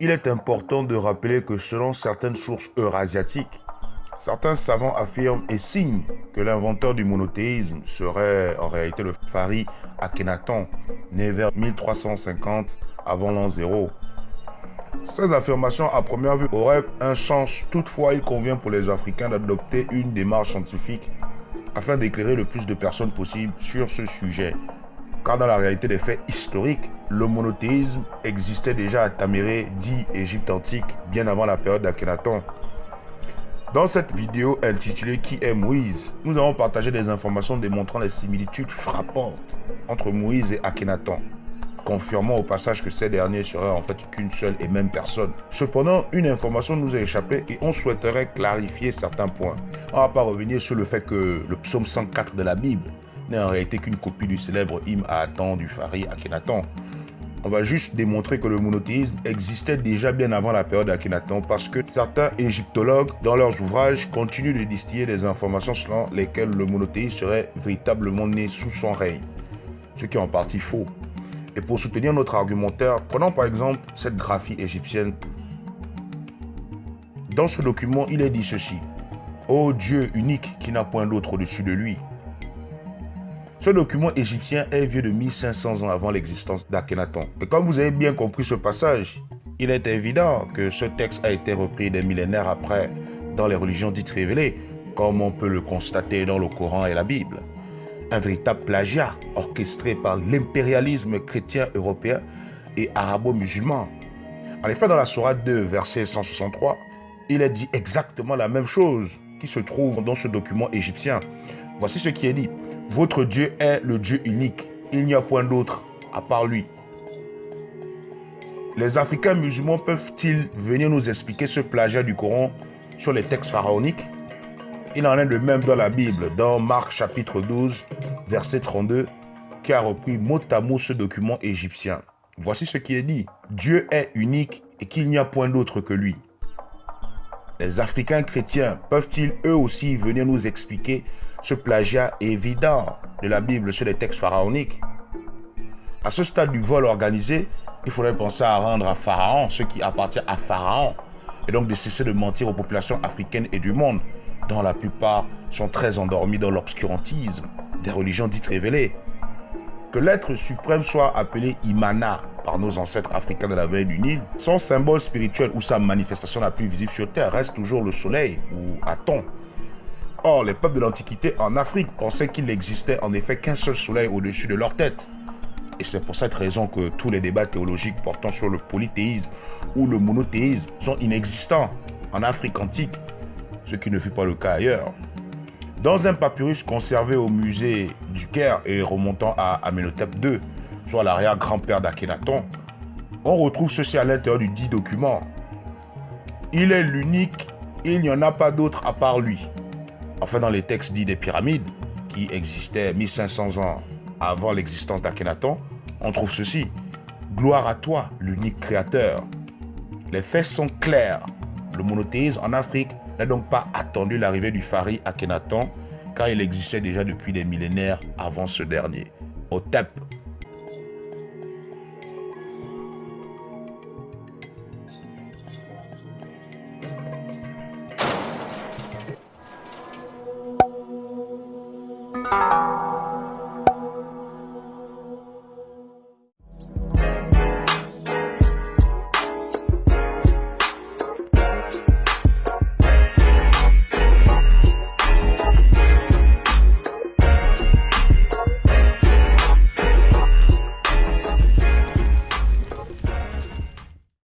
Il est important de rappeler que selon certaines sources eurasiatiques, certains savants affirment et signent que l'inventeur du monothéisme serait en réalité le Fari Akhenaton, né vers 1350 avant l'an 0. Ces affirmations à première vue auraient un sens, toutefois il convient pour les Africains d'adopter une démarche scientifique afin d'éclairer le plus de personnes possible sur ce sujet. Car dans la réalité des faits historiques, le monothéisme existait déjà à Tameré, dit Égypte antique, bien avant la période d'Akhenaton. Dans cette vidéo intitulée Qui est Moïse, nous avons partagé des informations démontrant les similitudes frappantes entre Moïse et Akhenaton, confirmant au passage que ces derniers seraient en fait qu'une seule et même personne. Cependant, une information nous a échappé et on souhaiterait clarifier certains points. On ne va pas revenir sur le fait que le psaume 104 de la Bible n'est en réalité qu'une copie du célèbre hymne à Atan du Fari Akhenaton. On va juste démontrer que le monothéisme existait déjà bien avant la période d'Akhenaton parce que certains égyptologues, dans leurs ouvrages, continuent de distiller des informations selon lesquelles le monothéisme serait véritablement né sous son règne, ce qui est en partie faux. Et pour soutenir notre argumentaire, prenons par exemple cette graphie égyptienne. Dans ce document, il est dit ceci: « Ô Dieu unique qui n'a point d'autre au-dessus de lui ». Ce document égyptien est vieux de 1500 ans avant l'existence d'Akhenaton. Et comme vous avez bien compris ce passage, il est évident que ce texte a été repris des millénaires après dans les religions dites révélées, comme on peut le constater dans le Coran et la Bible. Un véritable plagiat orchestré par l'impérialisme chrétien européen et arabo-musulman. En effet, dans la Sourate 2, verset 163, il est dit exactement la même chose qui se trouve dans ce document égyptien. Voici ce qui est dit. Votre Dieu est le Dieu unique. Il n'y a point d'autre à part lui. Les Africains musulmans peuvent-ils venir nous expliquer ce plagiat du Coran sur les textes pharaoniques? Il en est de même dans la Bible, dans Marc chapitre 12, verset 32, qui a repris mot à mot ce document égyptien. Voici ce qui est dit. Dieu est unique et qu'il n'y a point d'autre que lui. Les Africains chrétiens peuvent-ils eux aussi venir nous expliquer ce plagiat évident de la Bible sur les textes pharaoniques? À ce stade du vol organisé, il faudrait penser à rendre à Pharaon ce qui appartient à Pharaon et donc de cesser de mentir aux populations africaines et du monde, dont la plupart sont très endormis dans l'obscurantisme des religions dites révélées. Que l'être suprême soit appelé Imana par nos ancêtres africains de la vallée du Nil, son symbole spirituel ou sa manifestation la plus visible sur Terre reste toujours le soleil ou Aton. Or, les peuples de l'Antiquité en Afrique pensaient qu'il n'existait en effet qu'un seul soleil au-dessus de leur tête. Et c'est pour cette raison que tous les débats théologiques portant sur le polythéisme ou le monothéisme sont inexistants en Afrique antique, ce qui ne fut pas le cas ailleurs. Dans un papyrus conservé au musée du Caire et remontant à Amenhotep II, soit l'arrière-grand-père d'Akhenaton, on retrouve ceci à l'intérieur du dit document. Il est l'unique, il n'y en a pas d'autre à part lui. Enfin, dans les textes dits des pyramides, qui existaient 1500 ans avant l'existence d'Akhenaton, on trouve ceci. Gloire à toi, l'unique créateur. Les faits sont clairs. Le monothéisme en Afrique n'a donc pas attendu l'arrivée du Fari Akhenaton, car il existait déjà depuis des millénaires avant ce dernier. Hotep